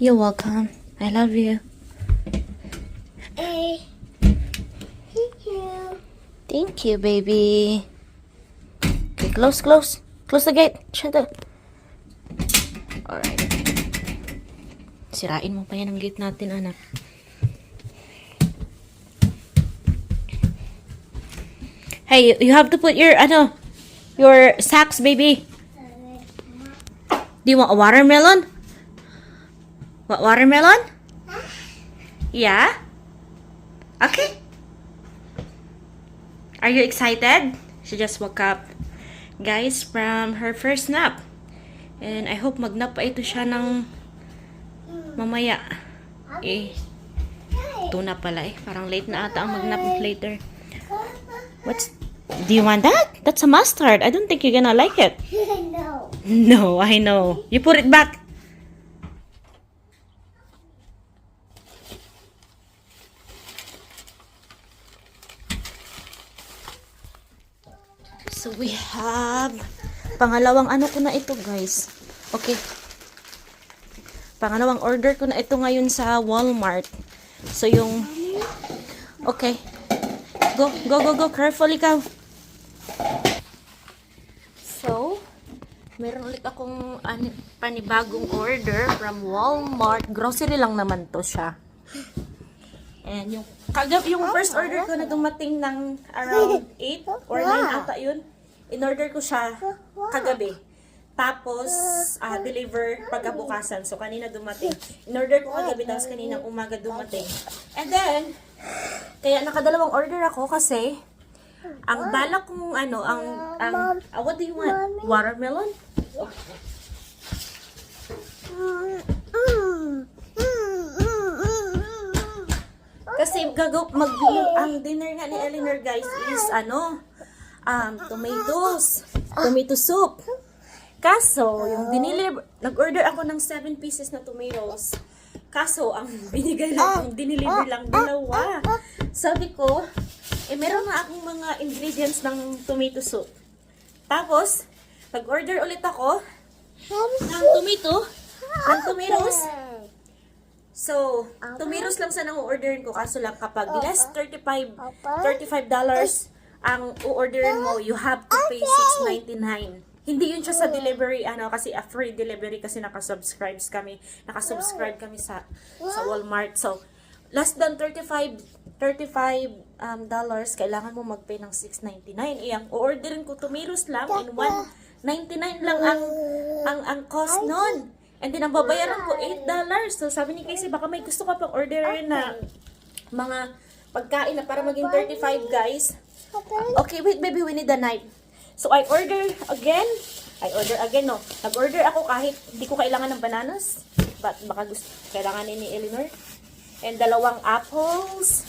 You're welcome. I love you. Hey. Thank you. Thank you, baby. Okay, close. Close the gate. Shut up. Alright. Sirain mo pa yan ang gate natin, anak. Hey, you have to put your sacks, baby. Do you want a watermelon? What, watermelon? Yeah? Okay. Are you excited? She just woke up, guys, from her first nap. And I hope magnap pa ito siya ng mamaya. Tuna pala eh. Parang late na ata ang magnap later. Do you want that? That's a mustard. I don't think you're gonna like it. No. No, I know. You put it back. So we have pangalawang ano ko na ito, guys. Okay. Pangalawang order ko na ito ngayon sa Walmart. So yung okay. Go. Carefully ka. So, meron ulit akong panibagong order from Walmart. Grocery lang naman to siya. And yung first order ko na dumating ng around 8 or 9 ata yun. In-order ko siya kagabi. Tapos, deliver pagkabukasan. So, kanina dumating. In-order ko kagabi, tapos kaninang umaga dumating. And then, kaya nakadalawang order ako kasi ang balak kong what do you want? Watermelon? Kasi ang dinner nga ni Eleanor, guys, is tomato soup. Kaso, yung nag-order ako ng 7 pieces na tomatoes. Kaso, ang diniliver lang 2. Sabi ko, meron na akong mga ingredients ng tomato soup. Tapos, nag-order ulit ako ng tomatoes. So, tomatoes lang sana ang orderin ko. Kaso lang, kapag less $35 ang u-orderin mo, you have to pay $6.99. Hindi yun siya sa delivery, kasi a free delivery kasi nakasubscribe kami sa Walmart. So, less than $35 kailangan mo mag-pay ng $6.99. Ang o-orderin ko tomatoes lang and $1.99 lang ang cost nun. And then, ang babayaran ko $8. So, sabi ni Casey, baka may gusto ka pang orderin na mga pagkain na para maging 35, guys. Okay, wait, baby, we need a knife. So, I order again, no. Nag-order ako kahit hindi ko kailangan ng bananas. But, baka kailangan ni Eleanor. And 2 apples.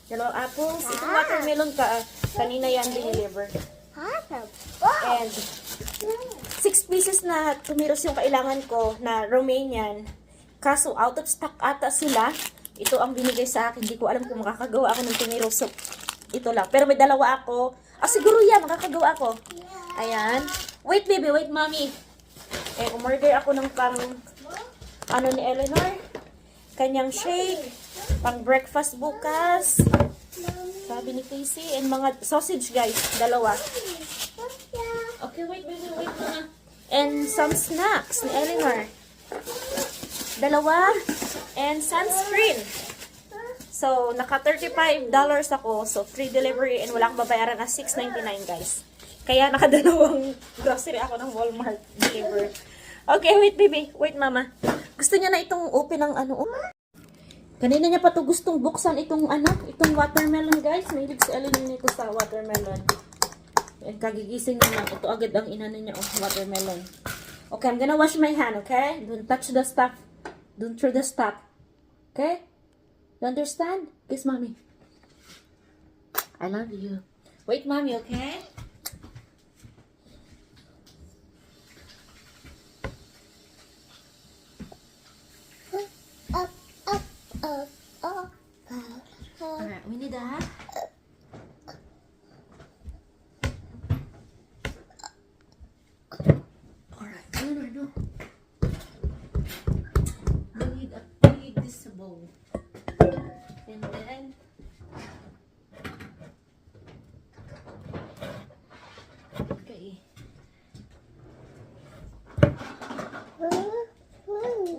2 apples. Itong watermelon kanina yan diniliver. And 6 pieces na tomatoes yung kailangan ko na Romanian. Kaso, out of stock ata sila. Ito ang binigay sa akin. Hindi ko alam kung makakagawa ako ng tomato soup. Ito lang. Pero may 2 ako. Siguro yan, makakagawa ako. Ayan. Wait, baby. Wait, mommy. Umorder ako ng ni Eleanor. Kanyang shake. Pang breakfast bukas. Sabi ni Casey. And mga sausage, guys. 2. Okay, wait, baby. Wait na. And some snacks ni Eleanor. 2. And sunscreen. So, naka $35 ako. So, free delivery and wala akong babayaran na $6.99, guys. Kaya nakadalawang grocery ako ng Walmart deliver. Okay, wait, baby. Wait, mama. Gusto niya na itong open ng Kanina niya pa to gustong buksan itong watermelon, guys. Mahilig si Ellen nito sa watermelon. And kagigising niya lang. Ito agad ang inano niya, watermelon. Okay, I'm gonna wash my hand, okay? Don't touch the stuff. Don't throw the stuff. Okay? You understand? Kiss mommy. I love you. Wait, mommy, okay? Alright, we need that. Alright, no. go. And then, okay.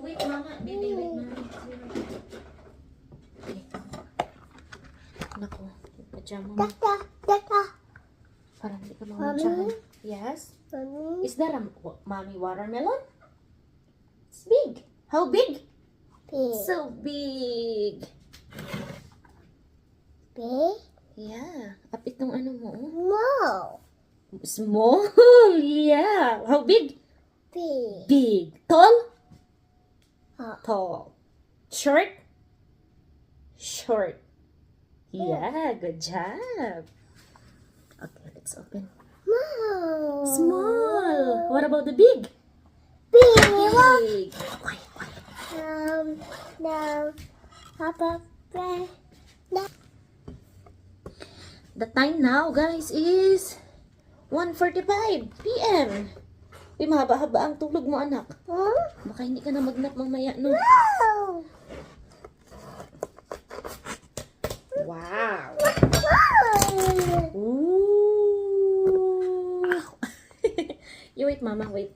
Wait, mama. Baby, wait, mama. Okay. Naku, pajama mo. Parang hindi ka mamantsahan. Yes? Is that a mommy watermelon? It's big. How big? So big. Yeah. Kapit ng ano mo. Small. Yeah. How big? Big. Tall? Tall. Short? Short. Yeah, good job. Okay, let's open. Small. What about the big? Big. Quiet, quiet. The time now, guys, is 1:45 p.m. Mahaba-haba ang tulog mo, anak. Baka hindi ka na magnap mamaya, no? Wow. Ooh. You wait, mama, wait.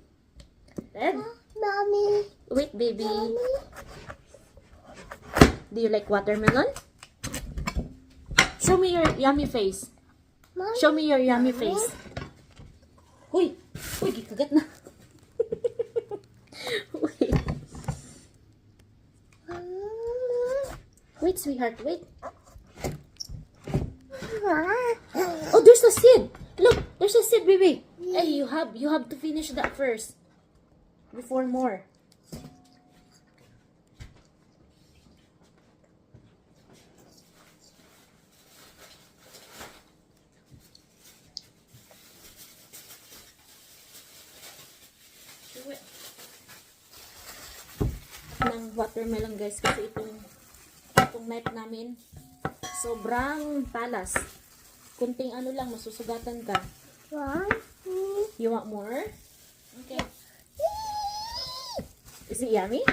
Red? Mommy. Wait, baby. Do you like watermelon? Show me your yummy face. Show me your yummy face. Uy! Uy, gikagat na. Wait. Wait, sweetheart, wait. Oh, there's a seed. Look, there's a seed, baby. Hey, you have to finish that first. Before more. Ng watermelon, guys, kasi itong knife namin sobrang talas. Kunting ano lang, masusugatan ka. You want more? Okay. Is it yummy?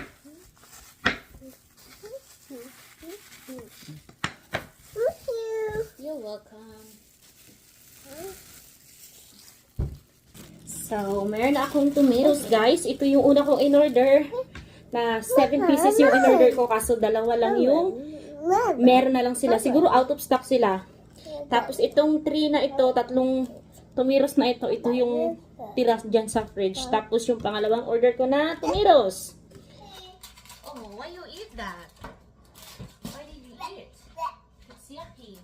You're welcome. So, meron na akong tomatoes, guys. Ito yung una kong in-order. Na 7 pieces yung in-order ko, kaso dalawa lang yung meron na lang sila. Siguro out of stock sila. Tapos itong 3 na ito, tatlong tomatoes na ito, ito yung tira dyan sa fridge. Tapos yung pangalawang order ko na tomatoes. Oh, why you eat that? Why did you eat? It's yucky.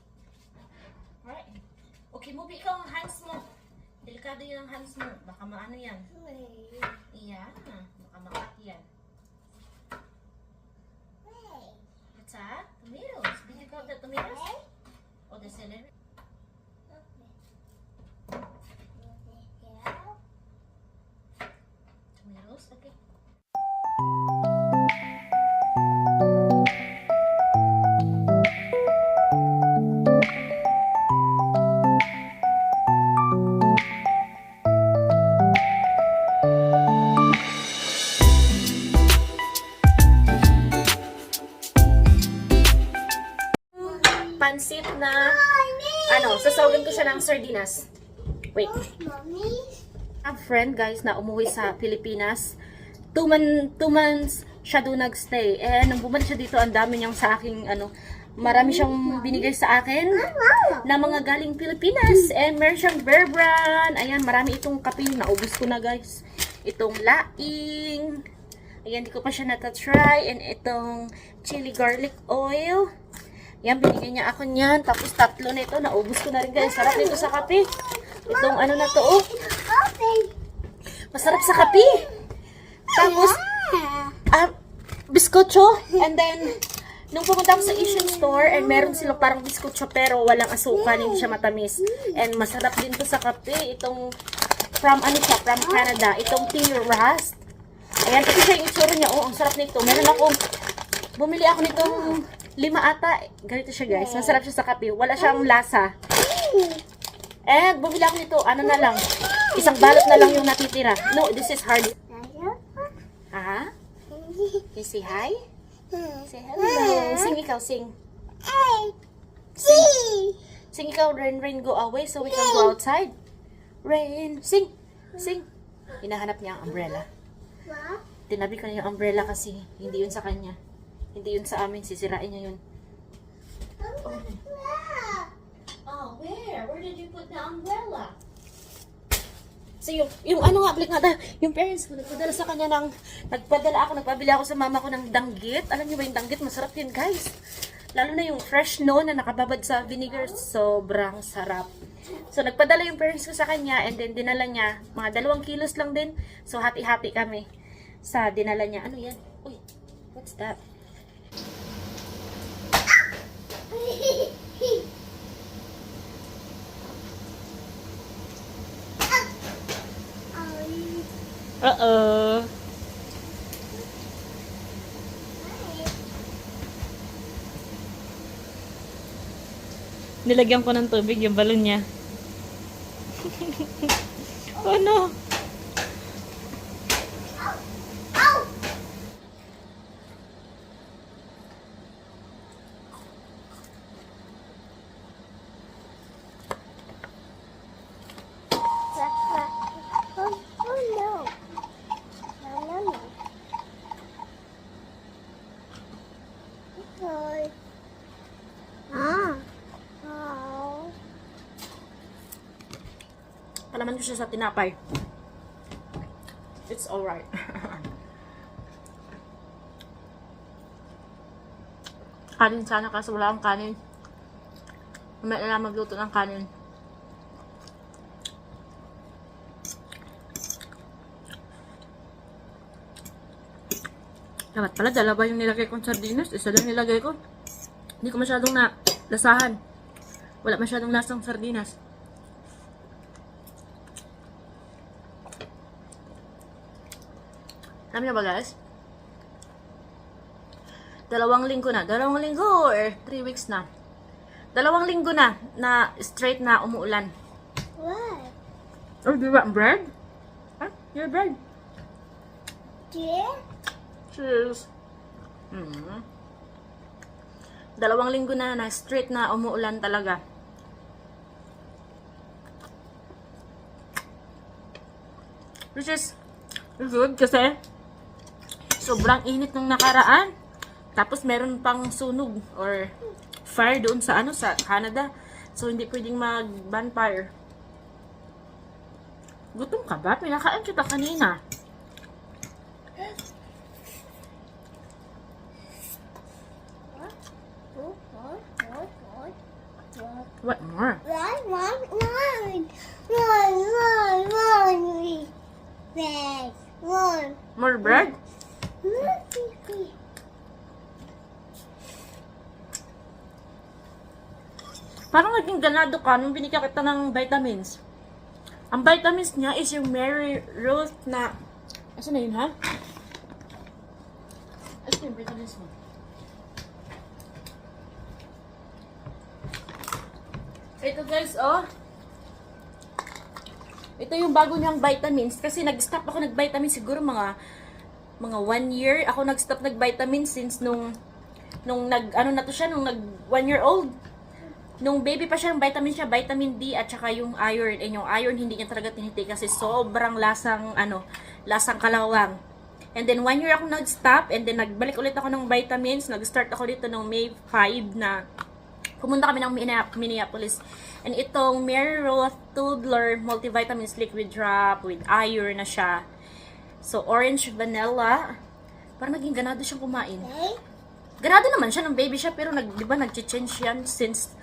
Alright. Okay, move ikaw ang hands mo. Delikado yung hands mo. Baka maano yan. Yeah, baka makat yan. What's that? Tomatoes. Did you cut the tomatoes? Or the celery? Tomatoes? Okay. Pansit na, sasawagin ko siya ng sardinas. Wait. A friend, guys, na umuwi sa Pilipinas. 2 months siya doon nagstay. And nung bumalik siya dito, ang dami niyang sa aking, marami siyang binigay sa akin na mga galing Pilipinas. And meron siyang Bear Brand. Ayan, marami itong kape. Naubos ko na, guys. Itong laing. Ayan, di ko pa siya natatry. And itong chili garlic oil. Yan, binigyan niya ako niyan. Tapos 3 na ito. Naubos ko na rin, guys. Sarap nito sa kape. Itong ano na to, oh. Masarap sa kape. Tapos, biskotso. And then, nung pumunta ako sa Asian store, and meron silang parang biskotso pero walang asukal, hindi siya matamis. And masarap din to sa kape. Itong, from Canada. Itong Tea Rust. Ayan, ito siya yung itsura niya. Oh, ang sarap nito. Bumili ako nitong 5 ata. Ganito siya, guys. Masarap siya sa kape. Wala siyang lasa. And bumili ako nito. Ano na lang. Isang balot na lang yung natitira. No, this is hard. Ha? You say hi? Say hello. Sing ikaw, sing. A, G. Sing ikaw, rain, rain, go away so we can go outside. Rain, sing, sing. Hinahanap niya ang umbrella. What? Tinabi ko na yung umbrella kasi hindi yun sa kanya. Hindi yun sa amin, sisirain niya yun. Oh, where? Where did you put the umbrella? So yung ano nga, balik nga, yung parents ko, nagpadala sa kanya ng, nagpabili ako sa mama ko ng danggit. Alam niyo ba yung danggit? Masarap yun, guys. Lalo na yung fresh no na nakababad sa vinegar, sobrang sarap. So, nagpadala yung parents ko sa kanya and then dinala niya, mga 2 kilos lang din. So, hati-hati kami sa dinala niya. Ano yan? Uy, what's that? Uh-oh. Nilagyan ko ng tubig yung balon niya. Oh no! Oh no. No, no, no. Okay. Oh. Palaman ko siya sa tinapay. It's alright. Kanin sana kasi wala akong kanin. Mamaya na lang magluto ng kanin. Dapat pala, dalawa yung nilagay kong sardinas. Isa lang nilagay ko. Hindi ko masyadong lasahan. Wala masyadong lasang sardinas. Alam niyo ba, guys? 2 linggo na. 2 linggo or 3 weeks na. 2 linggo na straight na umuulan. What? Oh, do you want bread? Huh? Your bread. Dear? Cheers. 2 linggo na straight na umuulan talaga. Which is good kasi sobrang init nung nakaraan. Tapos meron pang sunog or fire doon sa sa Canada. So hindi pwedeng mag-bonfire. Gutom ka ba? Pinakain kita kanina. What more? More bread? Parang naging ganado ka nung binigyan kita ng vitamins. Ang vitamins niya is yung Mary Rose na... Asa na yun, ha? Asa yung vitamins mo? Ito guys, oh. Ito yung bago niyang vitamins. Kasi nag-stop ako nag-vitamins siguro mga 1 year. Ako nag-stop nag-vitamins since nung nag-1 year old. Nung baby pa siya, ng vitamins siya, vitamin D at saka yung iron. And yung iron hindi niya talaga tinitake kasi sobrang lasang kalawang. And then 1 year ako nag-stop and then nagbalik ulit ako ng vitamins. Nag-start ako dito ng May 5 na pumunta kami ng Minneapolis. And itong Mary Rose Toddler Multivitamins Liquid Drop with iron na siya. So, orange vanilla. Parang naging ganado siyang kumain. Ganado naman siya ng baby siya, pero di ba nag-change yan since,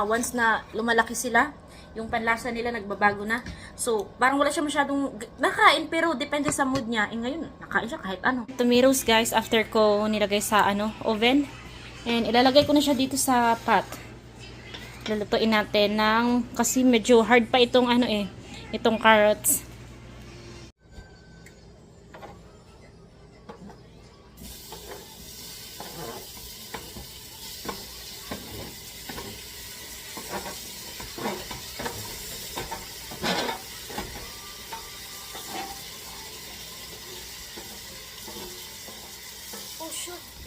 once na lumalaki sila, yung panlasa nila nagbabago na. So, parang wala siya masyadong nakain, pero depende sa mood niya. Ngayon, nakain siya kahit ano. Tomatoes, guys, after ko nilagay sa, oven. And ilalagay ko na siya dito sa pot. Lulutuin natin kasi medyo hard pa itong itong carrots.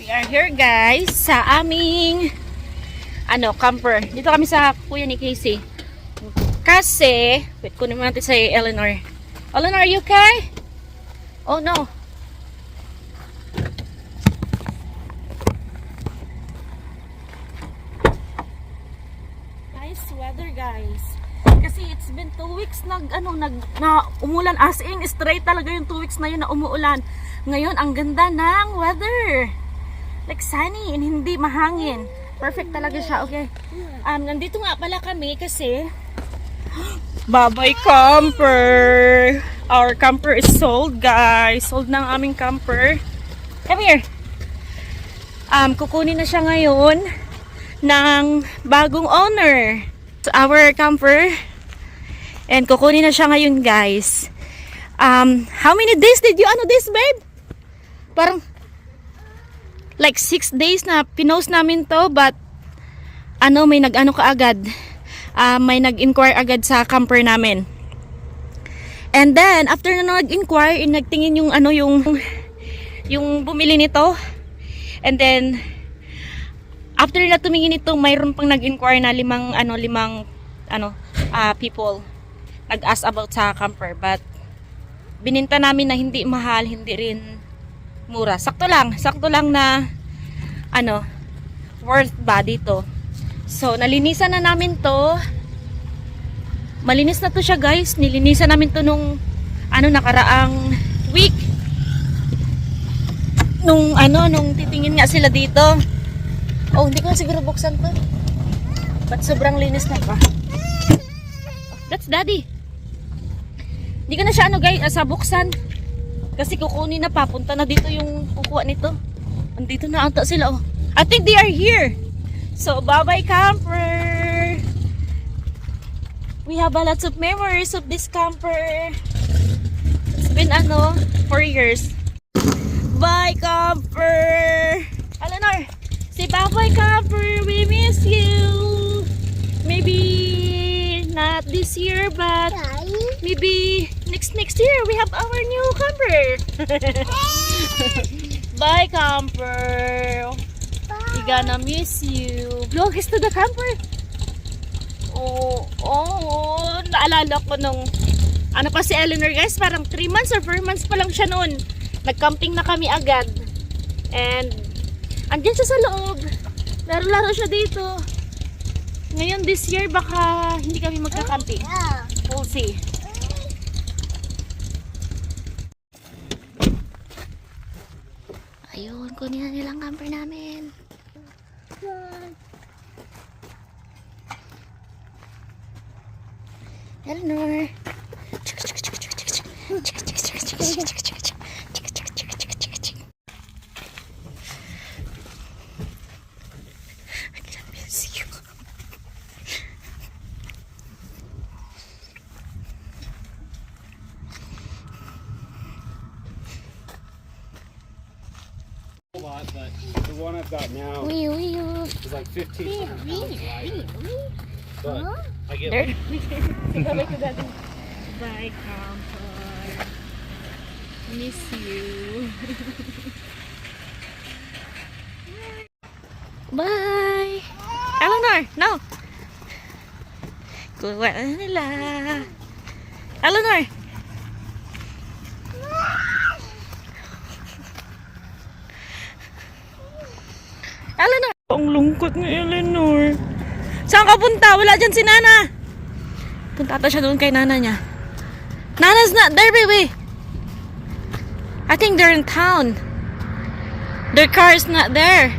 We are here guys sa aming camper. Dito kami sa kuya ni Casey. Kasi, wait, kunin mo natin sa Eleanor. Eleanor, are you okay? Oh no. Nice weather guys. Kasi it's been 2 weeks na umulan, as in straight talaga yung 2 weeks na yun na umuulan. Ngayon ang ganda ng weather. Like sunny and hindi mahangin. Perfect talaga siya. Okay. Nandito nga pala kami kasi Babay camper. Our camper is sold, guys. Sold na ang aming camper. Come here. Kukunin na siya ngayon ng bagong owner. So, our camper. And kukunin na siya ngayon, guys. How many days did you this, babe? Parang like 6 days na pinost namin to, but may kaagad. May nag-inquire agad sa camper namin. And then after na nag-inquire, nagtingin yung bumili nito. And then after na tumingin ito, mayroon pang nag-inquire na limang people nag-ask about sa camper, but bininta namin na hindi mahal, hindi rin mura. Sakto lang na worth ba dito. So nalinisan na namin to. Malinis na to siya, guys. Nilinisan namin to nung nakaraang week. Nung titingin nga sila dito. Oh, hindi ko siguro buksan to. But sobrang linis na pa. That's daddy. Hindi ko na siya guys, sa buksan. Kasi kukunin na, papunta na dito yung kukuha nito. Andito na ata sila, oh. I think they are here. So, bye-bye camper. We have a lots of memories of this camper. It's been 4 years. Bye camper. Eleanor, say bye-bye camper. We miss you. Maybe not this year, but maybe next year we have our new camper. Bye camper. We gonna miss you. Blow kiss to the camper. Oh, naalala ko nung pa si Eleanor, guys, parang 3 months or 4 months pa lang siya noon. Nag-camping na kami agad. And andyan siya sa loob. Laro-laro siya dito. Ngayon this year baka hindi kami magka-camping. We'll see. Ayun, kunin na nilang camper namin. Eleanor. I miss you. Lot, but the one I've got now is like 1,500 pounds lighter. But I get Bye, camper. Miss you. Bye. Eleanor, no. Kuha na nila. Eleanor. Eleanor. Ang lungkot ni Eleanor. Saan ka punta? Wala dyan si Nana. Punta ata siya doon kay Nana niya. Nana's not there, baby. I think they're in town. Their car is not there.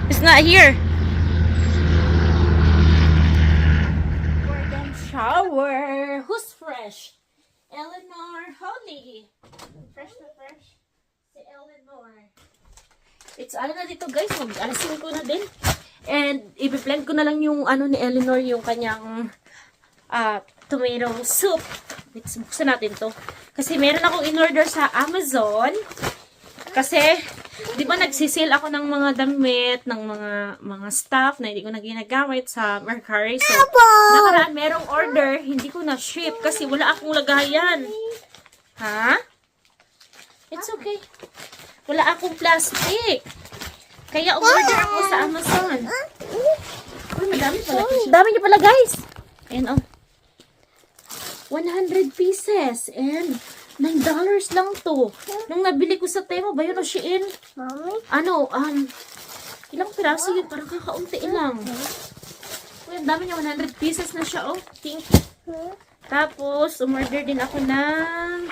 It's not here. We're done shower. Who's fresh? Eleanor, Holly. Fresh na fresh. Si Eleanor. It's na dito, guys. Mag-alasin ko na din. And i-blend ko na lang yung ni Eleanor, yung kanyang tomato soup. Let's buksan natin to. Kasi meron akong in-order sa Amazon. Kasi, di ba nagsisil ako ng mga damit, ng mga stuff na hindi ko na ginagamit sa Mercari. So, nakaraan merong order, hindi ko na ship kasi wala akong lagayan. Ha? It's okay. Wala akong plastic. Kaya order ako sa Amazon. Uy, madami pala. Dami niya pala, guys. Ayan, oh. 100 pieces. And $9 lang to. Nung nabili ko sa Temo, ba yun o Shein? Mommy? Ano, ilang piraso yun? Parang kakaunti lang. Uy, ang dami niya. 100 pieces na siya, oh. Pink. Tapos, umorder din ako ng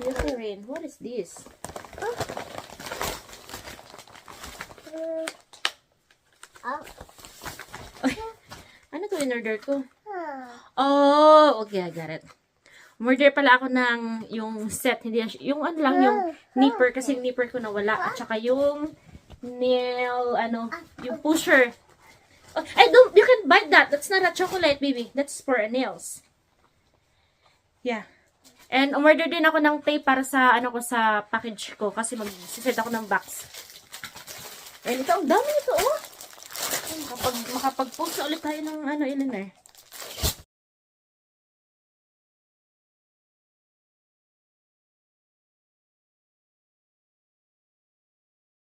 Eucerin. What is this? Ano to in-order ko? Oh, okay, I got it. Umorder pala ako ng yung set, hindi na yung ano lang, yung nipper, kasi yung nipper ko nawala. At saka yung nail, yung pusher. Oh, don't, you can bite that. That's not a chocolate, baby. That's for nails. Yeah. And umorder din ako ng tape para sa, sa package ko, kasi mag-set ako ng box. And ito, ang dami nito, oh. Makapag-post na ulit tayo ng, Eleanor.